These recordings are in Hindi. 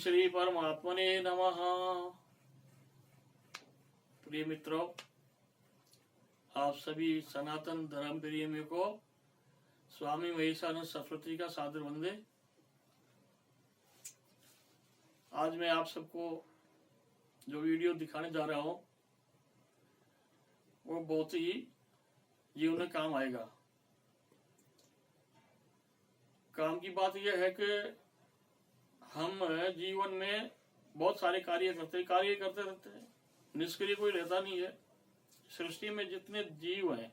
श्री परमात्मने नमः। प्रिय मित्रों, आप सभी सनातन धर्म प्रेमियों को स्वामी महेशानंद सरस्वती का सादर वंदे। आज मैं आप सबको जो वीडियो दिखाने जा रहा हूं वो बहुत ही जीवन में काम आएगा। काम की बात यह है कि हम जीवन में बहुत सारे कार्य करते रहते हैं, निष्क्रिय कोई रहता नहीं है। सृष्टि में जितने जीव हैं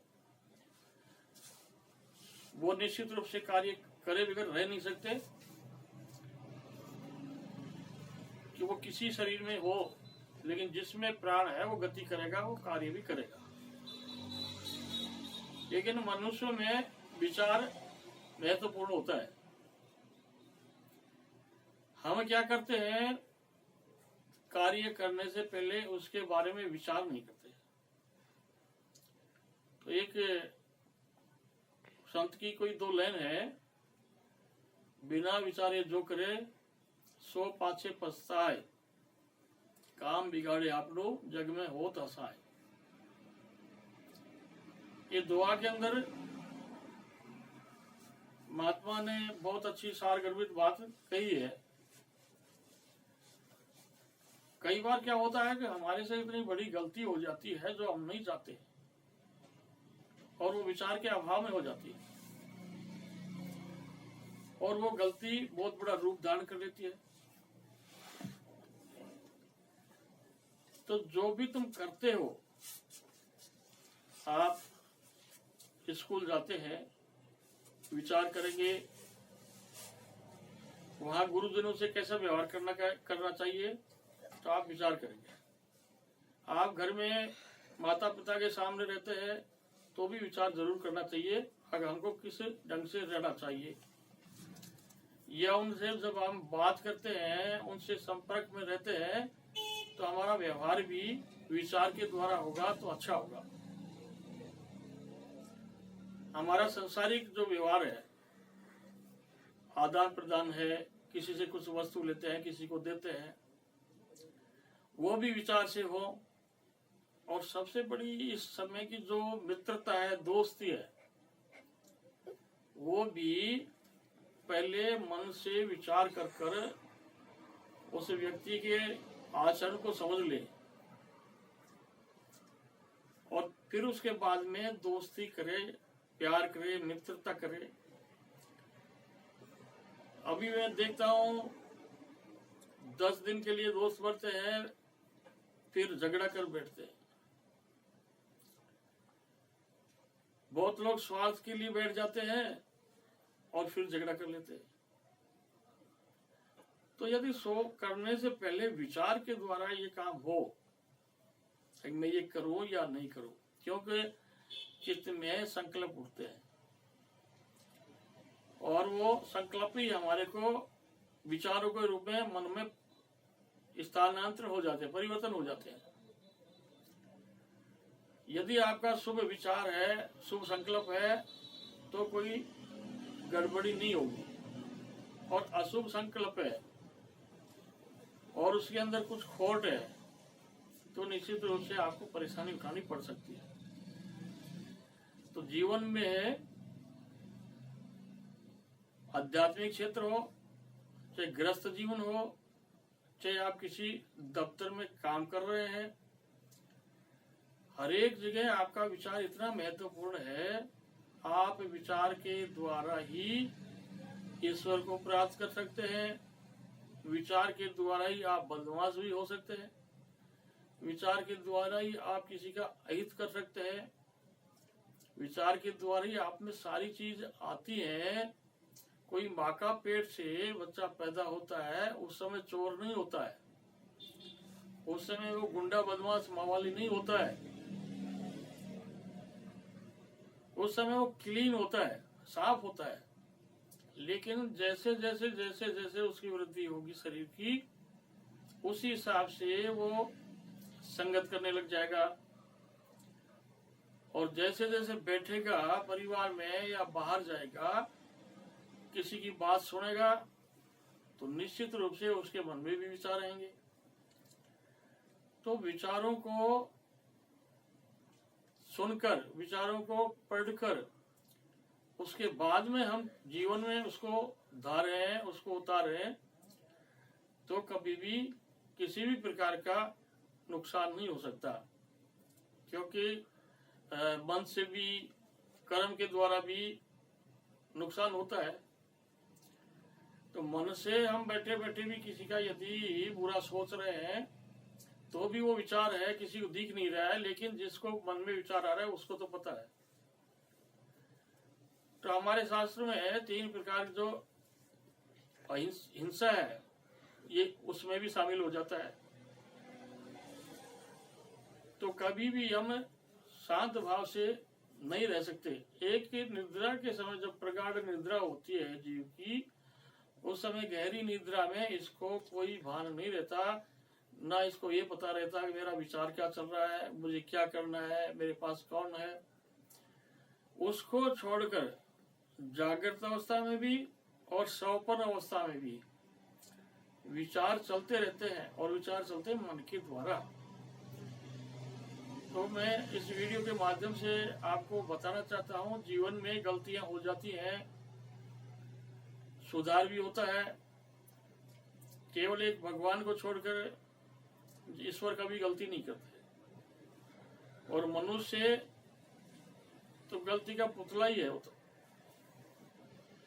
वो निश्चित रूप से कार्य करे बगैर रह नहीं सकते कि वो किसी शरीर में हो, लेकिन जिसमें प्राण है वो गति करेगा, वो कार्य भी करेगा। लेकिन मनुष्य में विचार महत्वपूर्ण होता है। हम क्या करते हैं, कार्य करने से पहले उसके बारे में विचार नहीं करते। तो एक संत की कोई दो लाइन है, बिना विचारे जो करे सो पाछे पछताए, काम बिगाड़े आपनो जग में होत हसाए। ये दुआ के अंदर महात्मा ने बहुत अच्छी सारगर्भित बात कही है। कई बार क्या होता है कि हमारे से इतनी बड़ी गलती हो जाती है जो हम नहीं चाहते, और वो विचार के अभाव में हो जाती है, और वो गलती बहुत बड़ा रूप धारण कर लेती है। तो जो भी तुम करते हो, आप स्कूल जाते हैं, विचार करेंगे वहां गुरुजनों से कैसा व्यवहार करना चाहिए, तो आप विचार करेंगे। आप घर में माता पिता के सामने रहते हैं तो भी विचार जरूर करना चाहिए, अगर हमको किस ढंग से रहना चाहिए, या उनसे जब हम बात करते हैं, उनसे संपर्क में रहते हैं, तो हमारा व्यवहार भी विचार के द्वारा होगा तो अच्छा होगा। हमारा संसारिक जो व्यवहार है, आदान प्रदान है, किसी से कुछ वस्तु लेते हैं, किसी को देते हैं, वो भी विचार से हो। और सबसे बड़ी इस समय की जो मित्रता है, दोस्ती है, वो भी पहले मन से विचार कर उस व्यक्ति के आचरण को समझ ले, और फिर उसके बाद में दोस्ती करे, प्यार करे, मित्रता करे। अभी मैं देखता हूं 10 दिन के लिए दोस्त बनते हैं, फिर झगड़ा कर बैठते हैं। बहुत लोग स्वार्थ के लिए बैठ जाते हैं और फिर झगड़ा कर लेते हैं। तो यदि सो करने से पहले विचार के द्वारा ये काम हो, मैं ये करूं या नहीं करूं, क्योंकि चित्त में संकल्प उठते हैं और वो संकल्प ही हमारे को विचारों के रूप में मन में स्थानांतर हो जाते हैं, परिवर्तन हो जाते हैं। यदि आपका शुभ विचार है, शुभ संकल्प है, तो कोई गड़बड़ी नहीं होगी। और अशुभ संकल्प है और उसके अंदर कुछ खोट है, तो निश्चित रूप से आपको परेशानी उठानी पड़ सकती है। तो जीवन में आध्यात्मिक क्षेत्र हो, चाहे गृहस्थ जीवन हो, चाहे आप किसी दफ्तर में काम कर रहे हैं, हर एक जगह आपका विचार इतना महत्वपूर्ण है। आप विचार के द्वारा ही ईश्वर को प्राप्त कर सकते हैं, विचार के द्वारा ही आप बदमाश भी हो सकते हैं, विचार के द्वारा ही आप किसी का अहित कर सकते हैं, विचार के द्वारा ही आप में सारी चीज आती है। कोई माँ का पेट से बच्चा पैदा होता है, उस समय चोर नहीं होता है, उस समय वो गुंडा बदमाश मावाली नहीं होता है, उस समय वो क्लीन होता है, साफ होता है। लेकिन जैसे जैसे जैसे जैसे उसकी वृद्धि होगी शरीर की, उसी हिसाब से वो संगत करने लग जाएगा, और जैसे जैसे बैठेगा परिवार में या बाहर जाएगा, किसी की बात सुनेगा, तो निश्चित रूप से उसके मन में भी विचार आएंगे। तो विचारों को सुनकर, विचारों को पढ़कर, उसके बाद में हम जीवन में उसको धारे हैं, उसको उतारे हैं, तो कभी भी किसी भी प्रकार का नुकसान नहीं हो सकता। क्योंकि मन से भी, कर्म के द्वारा भी नुकसान होता है। तो मन से हम बैठे बैठे भी किसी का यदि बुरा सोच रहे हैं तो भी वो विचार है, किसी को दिख नहीं रहा है, लेकिन जिसको मन में विचार आ रहा है उसको तो पता है। तो हमारे शास्त्र में 3 प्रकार जो हिंसा है ये उसमें भी शामिल हो जाता है। तो कभी भी हम शांत भाव से नहीं रह सकते। एक निद्रा के समय जब प्रगाढ़ निद्रा होती है जीव की, उस समय गहरी निद्रा में इसको कोई भान नहीं रहता, ना इसको ये पता रहता कि मेरा विचार क्या चल रहा है, मुझे क्या करना है, मेरे पास कौन है। उसको छोड़कर जागृत अवस्था में भी और सौपन अवस्था में भी विचार चलते रहते हैं, और विचार चलते हैं मन के द्वारा। तो मैं इस वीडियो के माध्यम से आपको बताना चाहता हूँ, जीवन में गलतियां हो जाती हैं, सुधार भी होता है। केवल एक भगवान को छोड़कर ईश्वर कभी गलती नहीं करते, और मनुष्य तो गलती का पुतला ही है वो तो।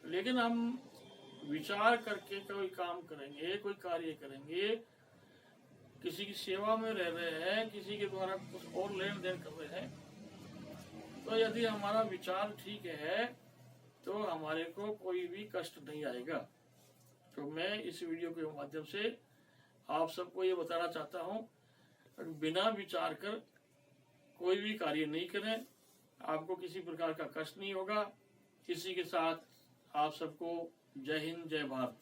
लेकिन हम विचार करके कोई काम करेंगे, कोई कार्य करेंगे, किसी की सेवा में रह रहे हैं, किसी के द्वारा कुछ और लेन देन कर रहे हैं, तो यदि हमारा विचार ठीक है तो हमारे को कोई भी कष्ट नहीं आएगा। तो मैं इस वीडियो के माध्यम से आप सबको ये बताना चाहता हूँ, बिना विचार कर कोई भी कार्य नहीं करें, आपको किसी प्रकार का कष्ट नहीं होगा। इसी के साथ आप सबको जय हिंद, जय भारत।